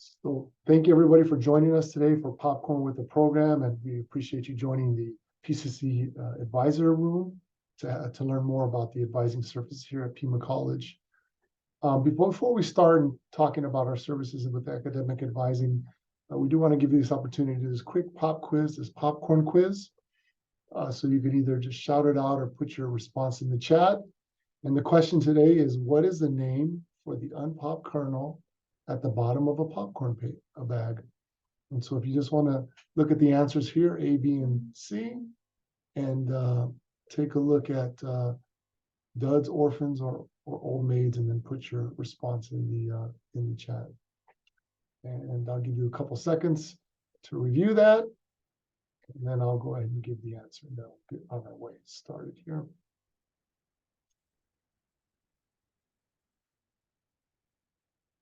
So thank you everybody for joining us today for Popcorn with the Program, and we appreciate you joining the PCC advisor room to learn more about the advising services here at Pima College. Before we start talking about our services with academic advising, we do want to give you this opportunity to do this quick pop quiz, this popcorn quiz. So you can either just shout it out or put your response in the chat. And the question today is, what is the name for the unpopped kernel at the bottom of a popcorn bag? And so if you just want to look at the answers here, A, B, and C, and take a look at duds, orphans, or old maids, and then put your response in the chat. And I'll give you a couple seconds to review that, and then I'll go ahead and give the answer, and I'll get on our way started here.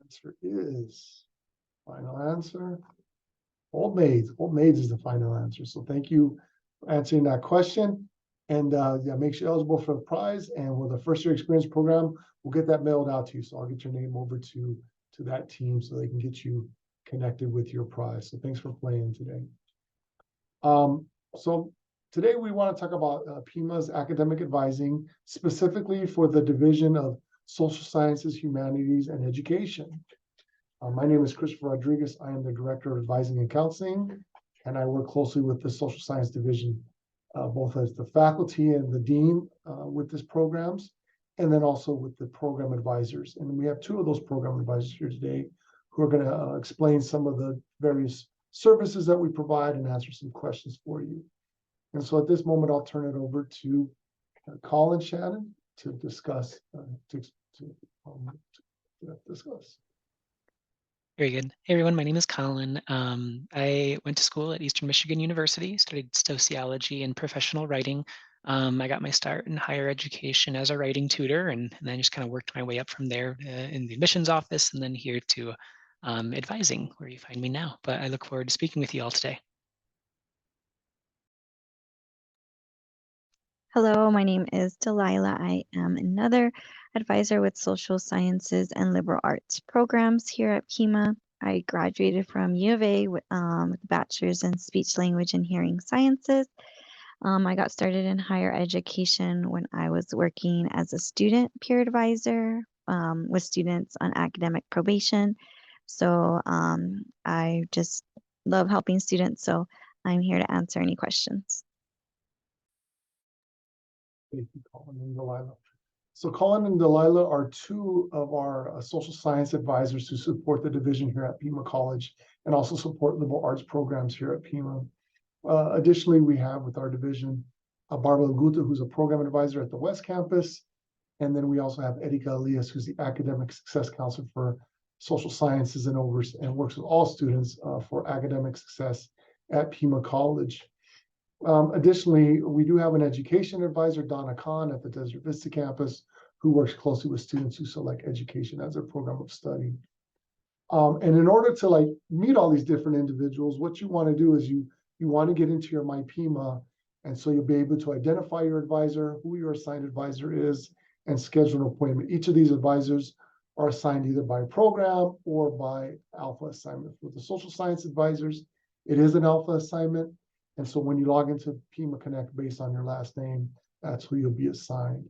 Answer is, final answer, old maids. Old maids is the final answer. So thank you for answering that question. And yeah, make sure you're eligible for the prize. And with the first year experience program, we'll get that mailed out to you. So I'll get your name over to that team so they can get you connected with your prize. So thanks for playing today. So today we want to talk about Pima's academic advising, specifically for the division of Social Sciences, Humanities, and Education. My name is Christopher Rodriguez. I am the Director of Advising and Counseling, and I work closely with the Social Science Division, both as the faculty and the dean with these programs, and then also with the program advisors. And we have two of those program advisors here today who are going to explain some of the various services that we provide and answer some questions for you. And so at this moment, I'll turn it over to Colin Shannon to discuss. Discuss. Very good. Hey everyone, my name is Colin. I went to school at Eastern Michigan University, studied sociology and professional writing. I got my start in higher education as a writing tutor, and then just kind of worked my way up from there in the admissions office, and then here to advising, where you find me now. But I look forward to speaking with you all today. Hello, my name is Delilah. I am another advisor with Social Sciences and Liberal Arts programs here at Pima. I graduated from U of A with a bachelor's in Speech, Language, and Hearing Sciences. I got started in higher education when I was working as a student peer advisor with students on academic probation. So I just love helping students, so I'm here to answer any questions. Thank you, Colin and Delilah. So Colin and Delilah are two of our social science advisors who support the division here at Pima College and also support liberal arts programs here at Pima. Additionally, we have with our division, Barbara Laguta, who's a program advisor at the West Campus. And then we also have Erika Elias, who's the academic success counselor for social sciences and works with all students for academic success at Pima College. Additionally, we do have an education advisor, Donna Khan, at the Desert Vista campus, who works closely with students who select education as their program of study. And in order to meet all these different individuals, what you want to do is you want to get into your MyPima, and so you'll be able to identify your advisor, who your assigned advisor is, and schedule an appointment. Each of these advisors are assigned either by program or by alpha assignment. With the social science advisors, it is an alpha assignment. And so when you log into Pima Connect based on your last name, that's who you'll be assigned.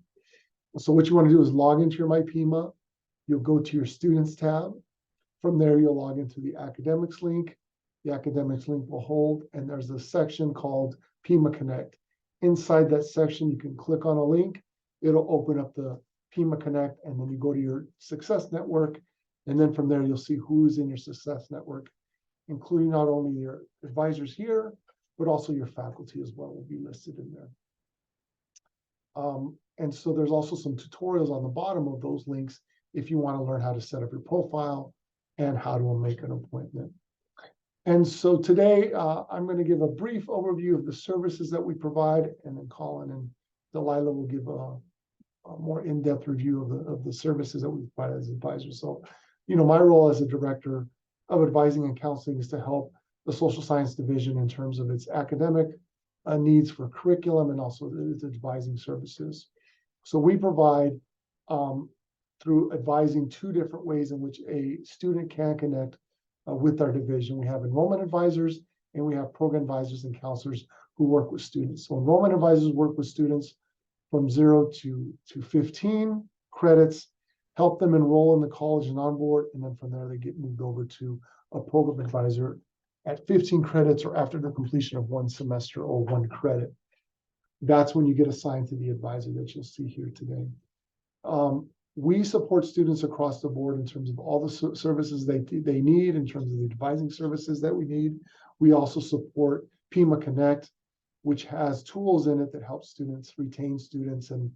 So what you want to do is log into your MyPima. You'll go to your Students tab. From there, you'll log into the Academics link. The Academics link will hold, and there's a section called Pima Connect. Inside that section, you can click on a link. It'll open up the Pima Connect, and then you go to your Success Network. And then from there, you'll see who's in your Success Network, including not only your advisors here, but also your faculty as well will be listed in there. And so there's also some tutorials on the bottom of those links if you want to learn how to set up your profile and how to make an appointment. And so today, I'm going to give a brief overview of the services that we provide, and then Colin and Delilah will give a more in-depth review of the services that we provide as advisors. So, my role as a director of advising and counseling is to help the social science division in terms of its academic needs for curriculum and also its advising services. So we provide through advising two different ways in which a student can connect with our division. We have enrollment advisors and we have program advisors and counselors who work with students. So enrollment advisors work with students from 0 to 15 credits, help them enroll in the college and onboard, and then from there they get moved over to a program advisor at 15 credits or after the completion of 1 semester or 1 credit. That's when you get assigned to the advisor that you'll see here today. We support students across the board in terms of all the services they need, in terms of the advising services that we need. We also support Pima Connect, which has tools in it that help students retain students and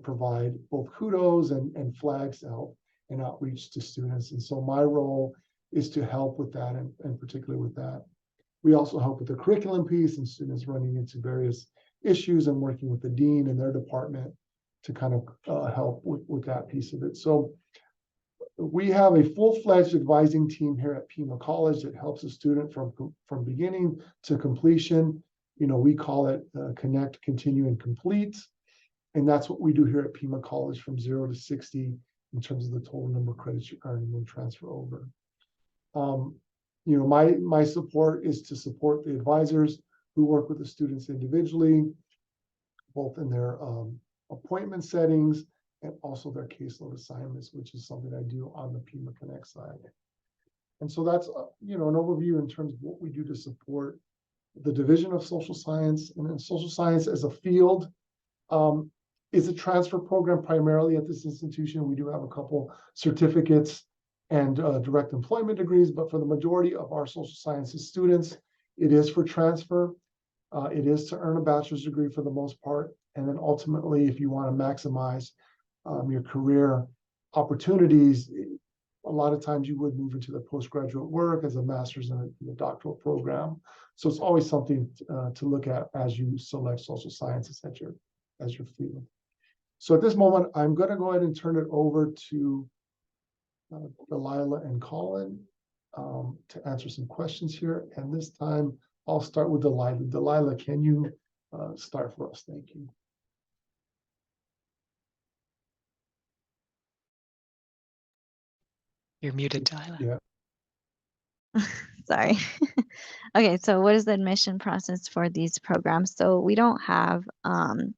provide both kudos and flags to help and outreach to students. And so my role is to help with that, and particularly with that. We also help with the curriculum piece and students running into various issues and working with the dean and their department to kind of help with that piece of it. So we have a full-fledged advising team here at Pima College that helps a student from beginning to completion. You know, we call it Connect, Continue, and Complete. And that's what we do here at Pima College from 0 to 60 in terms of the total number of credits you earn and then transfer over. You know, my support is to support the advisors who work with the students individually, both in their appointment settings and also their caseload assignments, which is something I do on the Pima Connect side. And so that's, you know, an overview in terms of what we do to support the division of social science. And then social science as a field is a transfer program primarily at this institution. We do have a couple certificates and direct employment degrees, but for the majority of our social sciences students, it is for transfer. It is to earn a bachelor's degree for the most part. And then ultimately, if you want to maximize your career opportunities, a lot of times you would move into the postgraduate work as a master's in a doctoral program. So it's always something to look at as you select social sciences as your field. So at this moment, I'm going to go ahead and turn it over to Delilah and Colin to answer some questions here. And this time, I'll start with Delilah. Delilah, can you start for us? Thank you. You're muted, Delilah. Yeah. Sorry. Okay, so what is the admission process for these programs? So we don't have an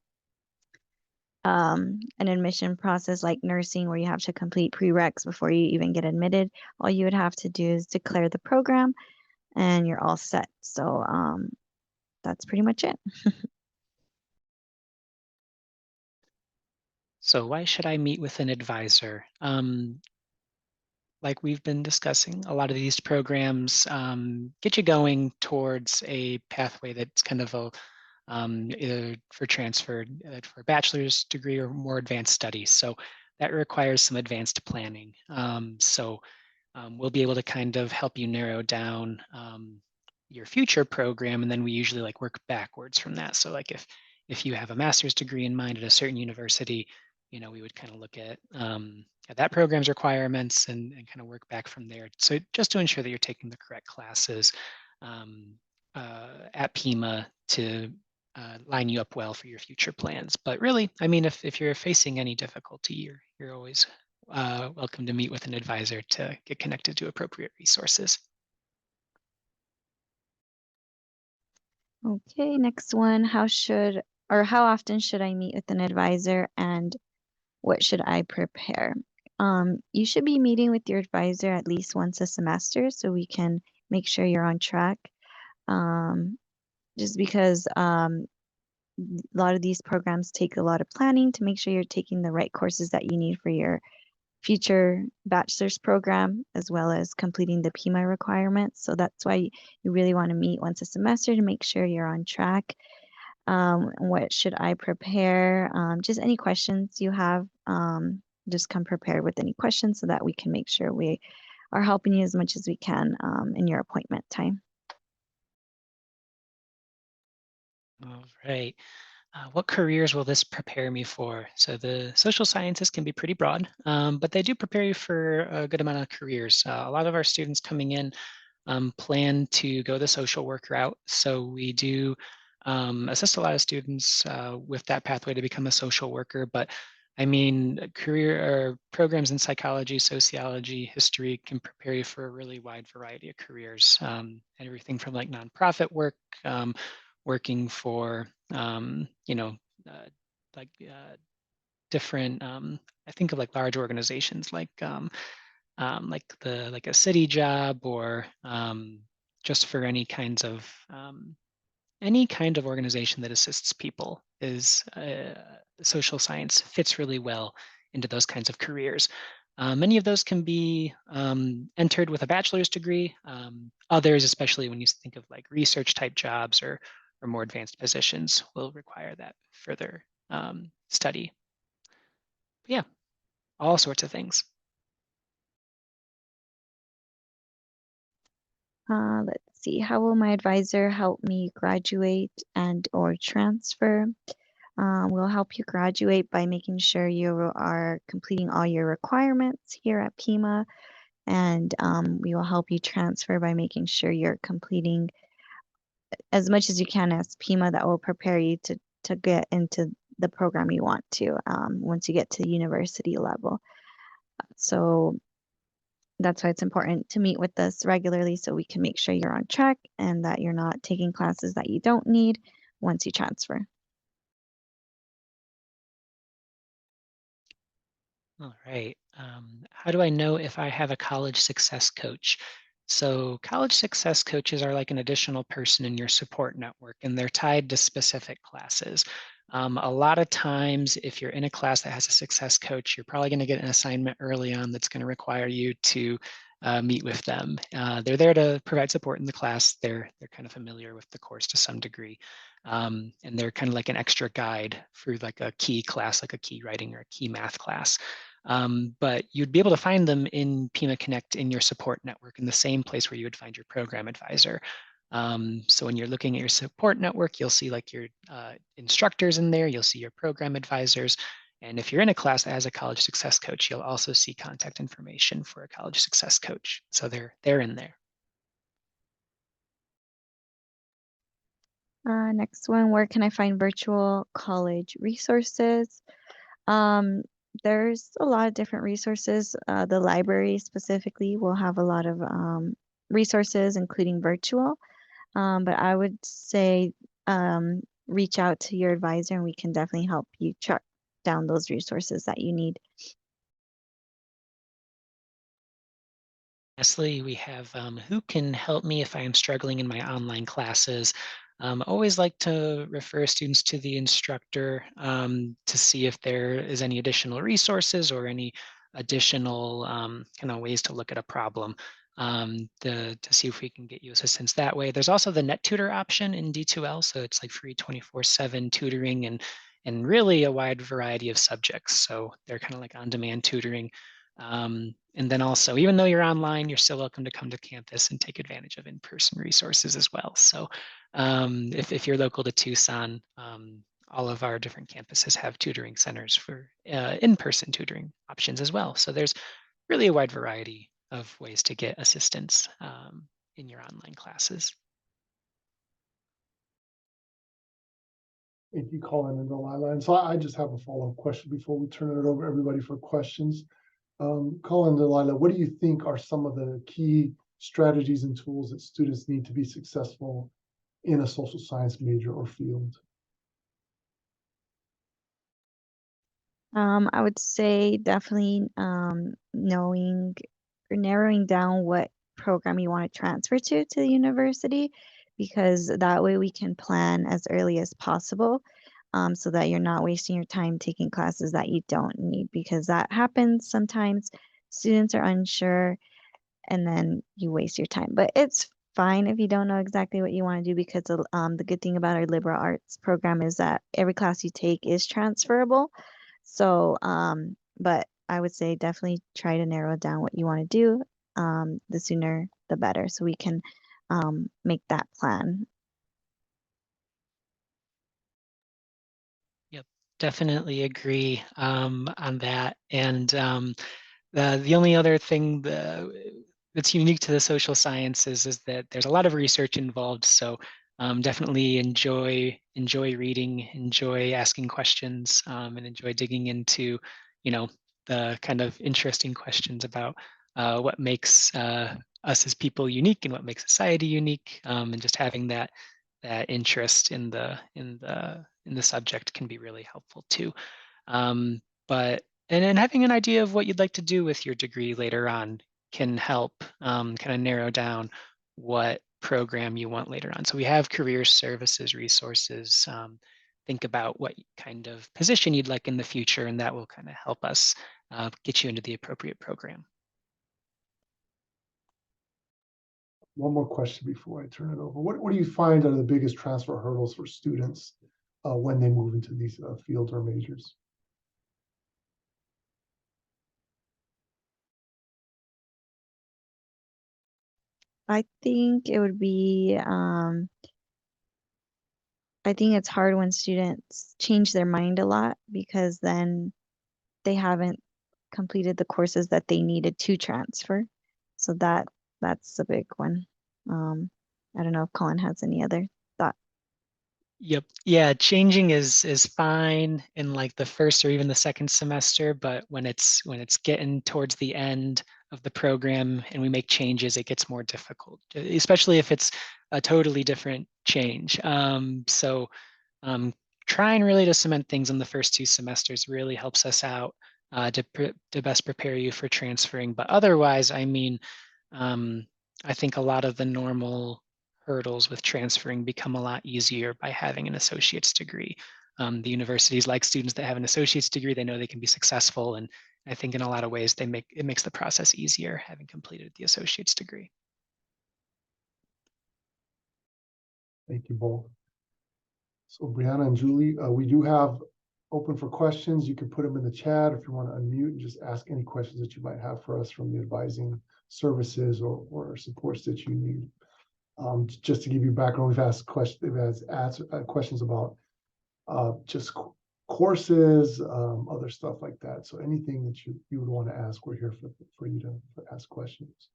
admission process like nursing where you have to complete prereqs before you even get admitted. All you would have to do is declare the program and you're all set. So that's pretty much it. So why should I meet with an advisor? Like we've been discussing, a lot of these programs get you going towards a pathway that's kind of a either for transfer for a bachelor's degree or more advanced studies. So that requires some advanced planning. We'll be able to kind of help you narrow down your future program, and then we usually like work backwards from that. So like if you have a master's degree in mind at a certain university, you know, we would kind of look at that program's requirements and kind of work back from there. So just to ensure that you're taking the correct classes at Pima to line you up well for your future plans. But really, I mean, if you're facing any difficulty, you're always welcome to meet with an advisor to get connected to appropriate resources. Okay, next one. How often should I meet with an advisor and what should I prepare? You should be meeting with your advisor at least once a semester so we can make sure you're on track. Just because a lot of these programs take a lot of planning to make sure you're taking the right courses that you need for your future bachelor's program, as well as completing the Pima requirements. So that's why you really want to meet once a semester to make sure you're on track. What should I prepare? Just any questions you have, just come prepared with any questions so that we can make sure we are helping you as much as we can in your appointment time. All right. What careers will this prepare me for? So the social sciences can be pretty broad, but they do prepare you for a good amount of careers. A lot of our students coming in plan to go the social work route. So we do assist a lot of students with that pathway to become a social worker, but I mean, career or programs in psychology, sociology, history can prepare you for a really wide variety of careers. Everything from like nonprofit work, working for, you know, like different, I think of like large organizations like like a city job, or just for any kind of organization that assists people is social science fits really well into those kinds of careers. Many of those can be entered with a bachelor's degree. Others, especially when you think of like research type jobs or more advanced positions, will require that further study. But yeah, all sorts of things. Let's see, how will my advisor help me graduate and or transfer? We'll help you graduate by making sure you are completing all your requirements here at Pima, and we will help you transfer by making sure you're completing as much as you can as Pima. That will prepare you to get into the program you want to once you get to university level. So that's why it's important to meet with us regularly so we can make sure you're on track and that you're not taking classes that you don't need once you transfer. All right. How do I know if I have a college success coach? So college success coaches are like an additional person in your support network, and they're tied to specific classes. A lot of times, if you're in a class that has a success coach, you're probably going to get an assignment early on that's going to require you to meet with them. They're there to provide support in the class. They're kind of familiar with the course to some degree. And they're kind of like an extra guide for like a key class, like a key writing or a key math class. But you'd be able to find them in Pima Connect in your support network, in the same place where you would find your program advisor. So when you're looking at your support network, you'll see like your instructors in there, you'll see your program advisors. And if you're in a class that has a college success coach, you'll also see contact information for a college success coach. So they're in there. Next one, where can I find virtual college resources? Um, there's a lot of different resources. The library specifically will have a lot of resources, including virtual. But I would say reach out to your advisor and we can definitely help you track down those resources that you need. Lastly, we have who can help me if I am struggling in my online classes. Always like to refer students to the instructor to see if there is any additional resources or any additional kind of ways to look at a problem to see if we can get you assistance that way. There's also the net tutor option in D2L, so it's like free 24/7 tutoring and really a wide variety of subjects. So they're kind of like on-demand tutoring. And then also, even though you're online, you're still welcome to come to campus and take advantage of in-person resources as well. So if you're local to Tucson, all of our different campuses have tutoring centers for in-person tutoring options as well. So there's really a wide variety of ways to get assistance in your online classes. Thank you, Colin and Delilah. And so I just have a follow-up question before we turn it over to everybody for questions. Colin and Delilah, what do you think are some of the key strategies and tools that students need to be successful in a social science major or field? I would say definitely knowing or narrowing down what program you want to transfer to the university, because that way we can plan as early as possible so that you're not wasting your time taking classes that you don't need, because that happens sometimes. Students are unsure and then you waste your time. But it's fine if you don't know exactly what you want to do, because the good thing about our liberal arts program is that every class you take is transferable. So, but I would say definitely try to narrow down what you want to do. The sooner, the better, so we can make that plan. Yep, definitely agree on that. And the only other thing that's unique to the social sciences is that there's a lot of research involved. So definitely enjoy reading, enjoy asking questions, and enjoy digging into, the kind of interesting questions about what makes us as people unique and what makes society unique, and just having that interest in the subject can be really helpful too. But and having an idea of what you'd like to do with your degree later on can help kind of narrow down what program you want later on. So we have career services resources. Think about what kind of position you'd like in the future, and that will kind of help us get you into the appropriate program. One more question before I turn it over. What do you find are the biggest transfer hurdles for students when they move into these fields or majors? I think it would be, I think it's hard when students change their mind a lot because then they haven't completed the courses that they needed to transfer. So that's a big one. I don't know if Colin has any other thought. Yep. Yeah, changing is fine in like the first or even the second semester, but when it's getting towards the end of the program and we make changes, it gets more difficult, especially if it's a totally different change. So trying really to cement things in the first 2 semesters really helps us out to best prepare you for transferring. But otherwise, I mean, I think a lot of the normal hurdles with transferring become a lot easier by having an associate's degree. The universities like students that have an associate's degree, they know they can be successful. And I think in a lot of ways, it makes the process easier having completed the associate's degree. Thank you both. So Brianna and Julie, we do have open for questions. You can put them in the chat if you want to unmute and just ask any questions that you might have for us from the advising services or supports that you need. Just to give you background, we've asked questions, questions about just courses, other stuff like that. So anything that you would want to ask, we're here for you to ask questions.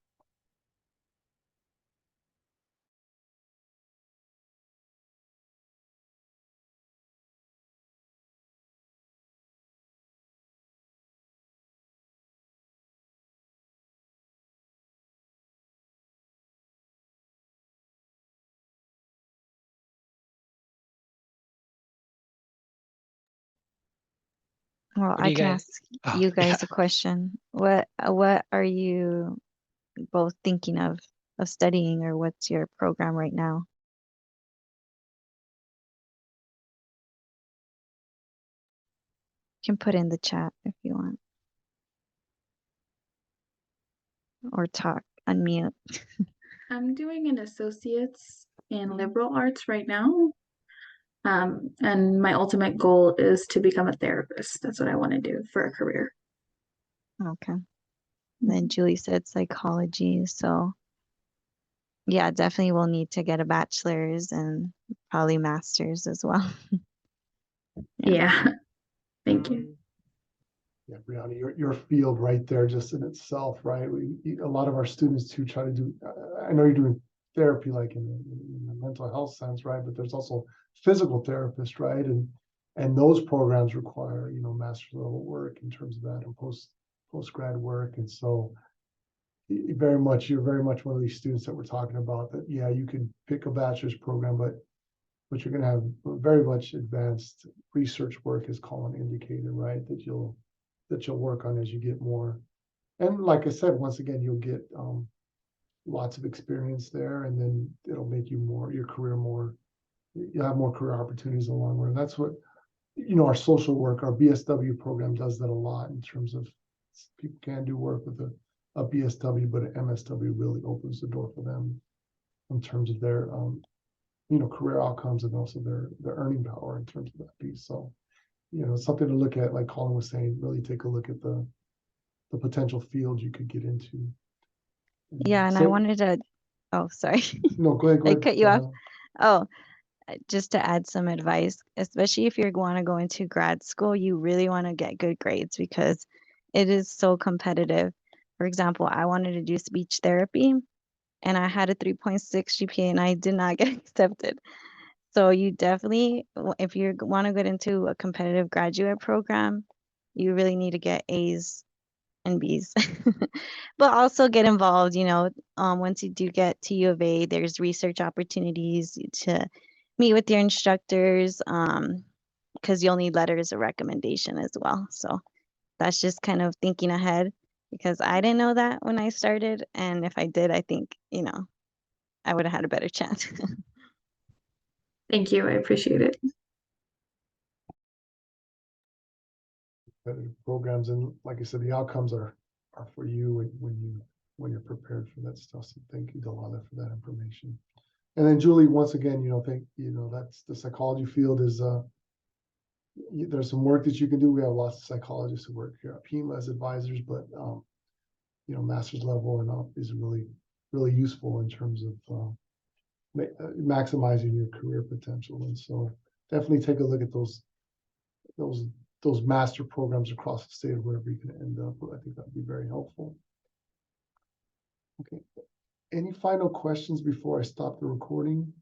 Well, What do I you can guys? ask Oh, you yeah. guys a question. What are you both thinking of studying, or what's your program right now? You can put in the chat if you want, or talk, unmute. I'm doing an associate's in liberal arts right now. And my ultimate goal is to become a therapist. That's what I want to do for a career. Okay. Then Julie said psychology. So yeah, definitely we'll need to get a bachelor's and probably master's as well. Yeah. Thank you. Yeah, Brianna, your field right there, just in itself, right? A lot of our students too try to do. I know you're doing therapy, like in the mental health sense, right? But there's also physical therapists, right? And those programs require, master's level work in terms of that and post grad work. And so, you're very much one of these students that we're talking about. That yeah, you can pick a bachelor's program, but you're going to have very much advanced research work, as Colin indicated, right? That you'll work on as you get more. And like I said, once again, you'll get lots of experience there, and then it'll make your career more, you'll have more career opportunities in the long run. That's what, our social work, our BSW program does that a lot in terms of people can do work with a BSW, but an MSW really opens the door for them in terms of their, career outcomes and also their earning power in terms of that piece. So, something to look at, like Colin was saying, really take a look at the potential fields you could get into. Yeah, and I wanted to, oh, sorry. No, go ahead. I cut you off. Oh, just to add some advice, especially if you want to go into grad school, you really want to get good grades because it is so competitive. For example, I wanted to do speech therapy, and I had a 3.6 GPA and I did not get accepted. So you definitely, if you want to get into a competitive graduate program, you really need to get A's and B's, but also get involved. Once you do get to U of A, there's research opportunities to meet with your instructors, because you'll need letters of recommendation as well. So that's just kind of thinking ahead, because I didn't know that when I started, and if I did, I think I would have had a better chance. Thank you. I appreciate it. Programs, and like I said, the outcomes are for you when you're prepared for that stuff. So thank you, Delilah, for that information. And then Julie, once again, that's the psychology field is there's some work that you can do. We have lots of psychologists who work here at Pima as advisors, but master's level and up is really, really useful in terms of maximizing your career potential. And so definitely take a look at those master programs across the state of wherever you can end up. I think that'd be very helpful. Okay. Any final questions before I stop the recording?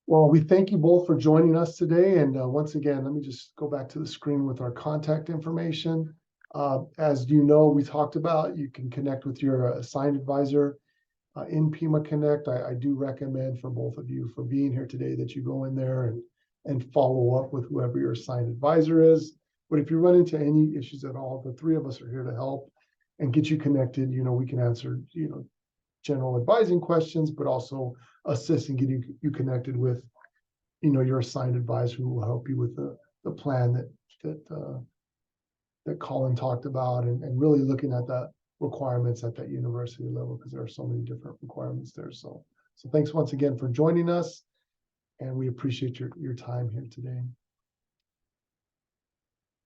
Well, we thank you both for joining us today. And once again, let me just go back to the screen with our contact information. As you know, we talked about, you can connect with your assigned advisor in Pima Connect. I do recommend for both of you for being here today that you go in there and follow up with whoever your assigned advisor is. But if you run into any issues at all, the three of us are here to help and get you connected. We can answer, general advising questions, but also assist in getting you connected with, your assigned advisor who will help you with the plan that Colin talked about, and really looking at that requirements at that university level, because there are so many different requirements there. So thanks once again for joining us, and we appreciate your time here today.